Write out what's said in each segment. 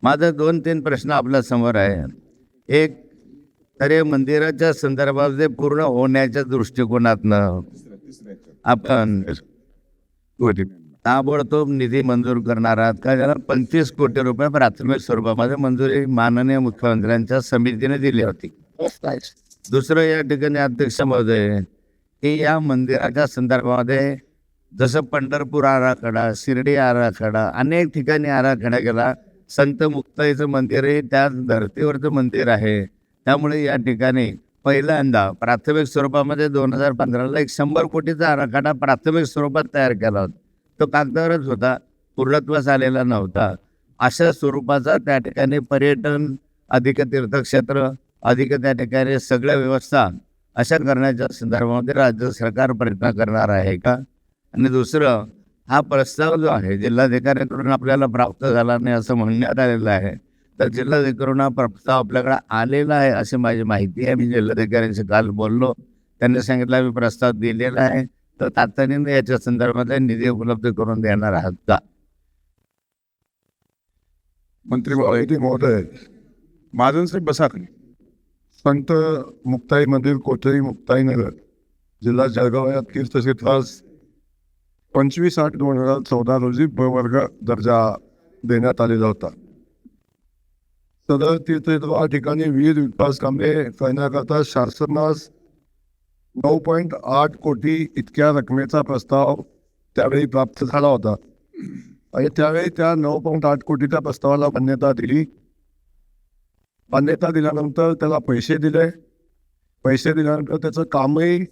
माझे 2-3 प्रश्न आपल्या समोर आहे. एक तर हे मंदिराच्या संदर्भामध्ये पूर्ण होण्याच्या दृष्टिकोनातनं आपण ताबडतोब निधी मंजूर करणार आहात का? ज्याला 25 कोटी रुपये प्राथमिक स्वरूपामध्ये मंजुरी माननीय मुख्यमंत्र्यांच्या समितीने दिली होती. दुसरं या ठिकाणी अध्यक्ष महोदय की या मंदिराच्या संदर्भामध्ये जसं पंढरपूर आराखडा, शिर्डी आराखडा, अनेक ठिकाणी आराखडा केला. संत मुक्ताईचं मंदिर हे त्या धर्तीवरचं मंदिर आहे. त्यामुळे या ठिकाणी पहिल्यांदा प्राथमिक स्वरूपामध्ये 2015ला एक 100 कोटीचा आराखडा प्राथमिक स्वरूपात तयार केला होता. तो कागदावरच होता, पूर्णत्वास आलेला नव्हता. अशा स्वरूपाचा त्या ठिकाणी पर्यटन, अधिक तीर्थक्षेत्र, अधिक त्या ठिकाणी सगळ्या व्यवस्था अशा करण्याच्या संदर्भामध्ये राज्य सरकार प्रयत्न करणार आहे का? आणि दुसरं, हा प्रस्ताव जो आहे जिल्हाधिकाऱ्यांकडून आपल्याला प्राप्त झाला नाही असं म्हणण्यात आलेलं आहे. तर जिल्हाधिकाऱ्यांना प्रस्ताव आपल्याकडे आलेला आहे अशी माझी माहिती आहे. मी जिल्हाधिकाऱ्यांशी काल बोललो, त्यांनी सांगितलं आम्ही प्रस्ताव दिलेला आहे. तर तातडीने याच्या संदर्भात निधी उपलब्ध करून देणार आहात का? मंत्री महोदय, महाजनसाहेब बसा. संत मुक्ताई मंदिर, कोथळी मुक्ताई नगर, जिल्हा जळगाव या तीर्थक्षेत्रास 25/8/2014 रोजी ब वर्ग दर्जा देण्यात आलेला होता. सदर तीर्थक्षेत्र ठिकाणी विविध विकास कामे करण्याकरता शासनास 9.8 कोटी इतक्या रकमेचा प्रस्ताव त्यावेळी प्राप्त झाला होता. आणि त्यावेळी त्या 9.8 कोटीच्या प्रस्तावाला मान्यता दिली. मान्यता दिल्यानंतर त्याला पैसे दिल्यानंतर त्याचं कामही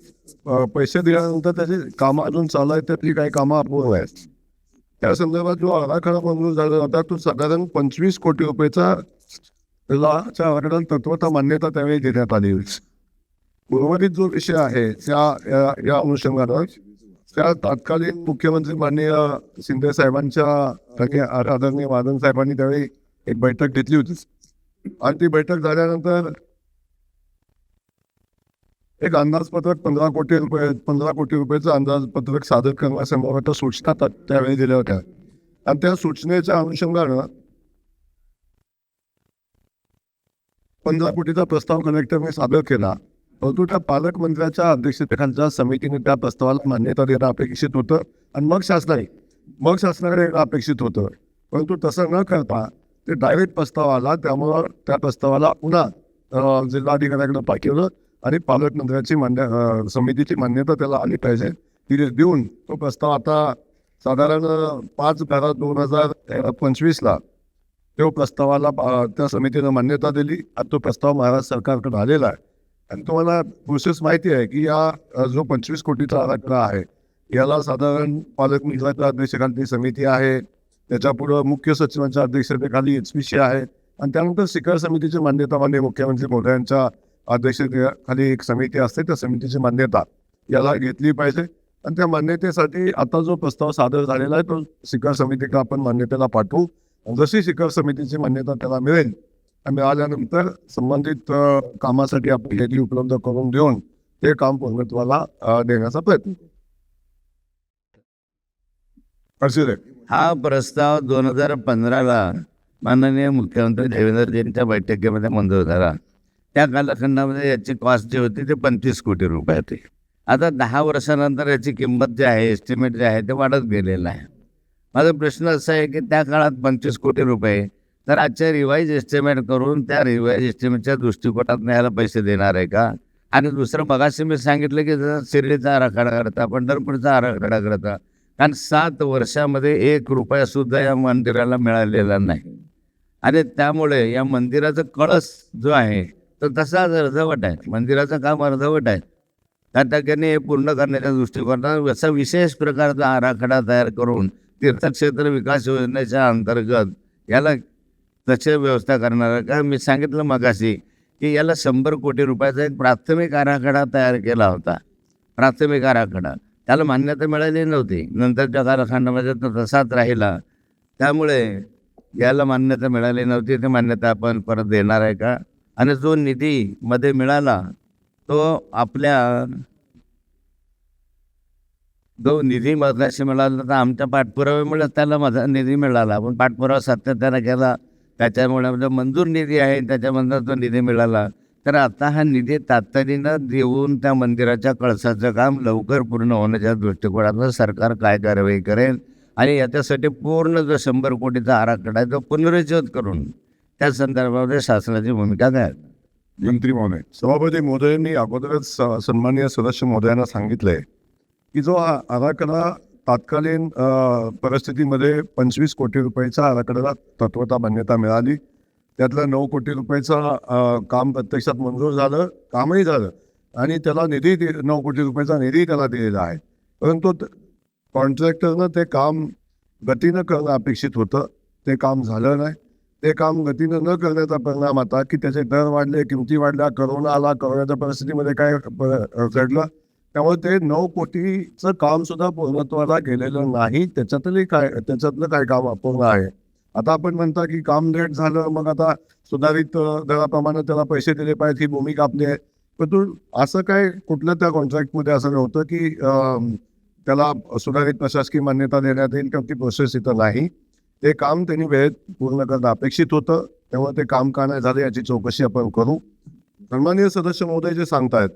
पैसे दिल्यानंतर त्याचे कामं अजून चालू आहेत. त्यातली काही कामं अपूर्ण आहेत. त्या संदर्भात जो आराखडा मंजूर झाला होता तो साधारण 25 कोटी रुपयेचा आराखडा तत्वता मान्यता त्यावेळी देण्यात आली. उर्वरित जो विषय आहे या अनुषंगानं त्या तत्कालीन मुख्यमंत्री माननीय शिंदे साहेबांच्या आदरणीय महाजन साहेबांनी त्यावेळी एक बैठक घेतली होती. आणि ती बैठक झाल्यानंतर एक अंदाजपत्रक 15 कोटी रुपयाचं अंदाजपत्रक सादर करण्यासंदर्भात सूचना त्यावेळी दिल्या होत्या. आणि त्या सूचनेच्या अनुषंगानं 15 कोटीचा प्रस्ताव कलेक्टरने सादर केला. परंतु त्या पालकमंत्र्याच्या अध्यक्षतेखालच्या समितीने त्या प्रस्तावाला मान्यता देणं अपेक्षित होतं आणि मग शासनाकडे येणं अपेक्षित होतं. परंतु तसं न करता ते डायरेक्ट प्रस्ताव आला. त्यामुळं त्या प्रस्तावाला पुन्हा जिल्हाधिकाऱ्याकडे पाठवलं आणि पालकमंत्र्याची समितीची मान्यता त्याला आली पाहिजे ती देऊन तो प्रस्ताव आता साधारण 5/12/2025ला तो प्रस्तावाला त्या समितीनं मान्यता दिली आणि तो प्रस्ताव महाराष्ट्र सरकारकडे आलेला आहे. आणि तुम्हाला प्रोसेस माहिती आहे की या जो 25 कोटीचा आराखडा आहे याला साधारण पालकमंत्र्याच्या अध्यक्षतेखाली समिती आहे, त्याच्यापुढं मुख्य सचिवांच्या अध्यक्षतेखाली HPC आहे आणि त्यानंतर शिखर समितीची मान्यता माननीय मुख्यमंत्री महोदयांच्या अध्यक्षतेखाली एक समिती असते. त्या समितीची मान्यता याला घेतली पाहिजे. आणि त्या मान्यतेसाठी आता जो प्रस्ताव सादर झालेला आहे तो शिखर समितीला आपण मान्यतेला पाठवू. जशी शिखर समितीची मान्यता त्याला मिळेल मिळाल्यानंतर संबंधित कामासाठी आपण निधी उपलब्ध करून देऊन ते काम पूर्णत्वाला देण्याचा प्रयत्न करू. हा प्रस्ताव 2015ला माननीय मुख्यमंत्री देवेंद्रजींच्या बैठकीमध्ये मंजूर झाला. त्या कालखंडामध्ये याची कॉस्ट जी होती ते 25 कोटी रुपये होती. आता 10 वर्षानंतर याची किंमत जी आहे, एस्टिमेट जे आहे ते वाढत गेलेलं आहे. माझा प्रश्न असा आहे की त्या काळात 25 कोटी रुपये तर आजच्या रिवाईज एस्टिमेट करून त्या रिवाईज एस्टिमेटच्या दृष्टिकोनात याला पैसे देणार आहे का? आणि दुसरं मगाशी मी सांगितलं की शिर्डीचा आराखडा करता, पंढरपूरचा आराखडा करता, कारण 7 वर्षामध्ये 1 रुपयासुद्धा या मंदिराला मिळालेला नाही. आणि त्यामुळे या मंदिराचा कळस जो आहे तो तसाच अर्धवट आहे. मंदिराचं काम अर्धवट आहे. त्या ठिकाणी हे पूर्ण करण्याच्या दृष्टिकोनात असा विशेष प्रकारचा आराखडा तयार करून तीर्थक्षेत्र विकास योजनेच्या अंतर्गत याला तशी व्यवस्था करणार आहे का? मी सांगितलं मगाशी की याला 100 कोटी रुपयाचा एक प्राथमिक आराखडा तयार केला होता. प्राथमिक आराखडा त्याला मान्यता मिळाली नव्हती. नंतरच्या कालखंडामध्ये तो तसाच राहिला. त्यामुळे याला मान्यता मिळाली नव्हती. ती मान्यता आपण परत देणार आहे का? आणि जो निधी मध्ये मिळाला तो आपल्या जो निधी मगाशी मिळाला तर आमच्या पाठपुराव्यामुळे त्याला माझा निधी मिळाला. आपण पाठपुरावा सातत्यानं केला. त्याच्यामुळे म्हणजे मंजूर निधी आहे त्याच्यामधनं तो निधी मिळाला. तर आता हा निधी तातडीनं देऊन त्या मंदिराच्या कळसाचं काम लवकर पूर्ण होण्याच्या दृष्टिकोनातून सरकार काय कारवाई करेल आणि याच्यासाठी पूर्ण जो 100 कोटीचा आराखडा आहे तो पुनरुज्जीवित करून त्या संदर्भामध्ये शासनाची भूमिका काय? मंत्री महोदय, सभापती महोदयांनी अगोदरच सन्माननीय सदस्य महोदयांना सांगितलंय की जो आराखडा तात्कालीन परिस्थितीमध्ये 25 कोटी रुपयाचा आराखड्याला तत्वता मान्यता मिळाली. त्यातलं 9 कोटी रुपयाचं काम प्रत्यक्षात मंजूर झालं, कामही झालं आणि त्याला 9 कोटी रुपयाचा निधी त्याला दिलेला आहे. परंतु कॉन्ट्रॅक्टरनं ते काम गतीनं करणं अपेक्षित होतं, ते काम झालं नाही. ते काम गतीनं न करण्याचा परिणाम आता की त्याचे दर वाढले, किमती वाढल्या, करोना आला, करोनाच्या परिस्थितीमध्ये काय घडलं, त्यामुळे ते 9 कोटीचं काम सुद्धा पूर्णत्वाला गेलेलं नाही. त्याच्यातलं काय काम अपूर्ण आहे. आता आपण म्हणता की काम लेट झालं, मग आता सुधारित दराप्रमाणे त्याला पैसे दिले पाहिजेत, ही भूमिका आपली आहे. पण असं काय कुठल्या त्या कॉन्ट्रॅक्टमध्ये असं नव्हतं की त्याला सुधारित प्रशासकीय मान्यता देण्यात येईल किंवा ती प्रोसेस इथं नाही. ते काम त्यांनी वेळेत पूर्ण करणं अपेक्षित होतं, तेव्हा ते काम का नाही झालं याची चौकशी आपण करू. सन्माननीय सदस्य महोदय जे सांगतायत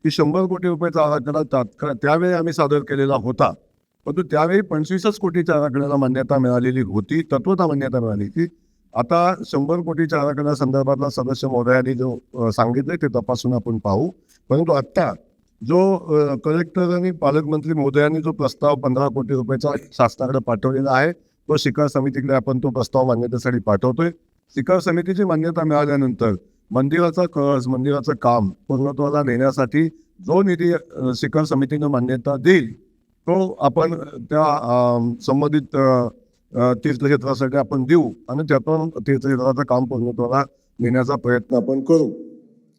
की 100 कोटी रुपयाचा आराखडा त्यावेळी आम्ही सादर केलेला होता, परंतु त्यावेळी 25च कोटीच्या आराखड्याला मान्यता मिळालेली होती, तत्वता मान्यता मिळाली होती. आता 100 कोटीच्या आराखड्या संदर्भातला सदस्य महोदयांनी जो सांगितलंय ते तपासून आपण पाहू. परंतु आत्ता जो कलेक्टर आणि पालकमंत्री महोदयांनी जो प्रस्ताव 15 कोटी रुपयाचा शासनाकडे पाठवलेला आहे, तो शिखर समितीकडे आपण तो प्रस्ताव मान्यतेसाठी पाठवतोय. शिखर समितीची मान्यता मिळाल्यानंतर मंदिराचा कळस, मंदिराचं काम पूर्णत्वाला नेण्यासाठी जो निधी शिखर समितीनं मान्यता देईल तो आपण त्या संबंधित तीर्थक्षेत्रासाठी आपण देऊ आणि त्यातून तीर्थक्षेत्राचं काम पूर्णत्वाला नेण्याचा प्रयत्न आपण करू.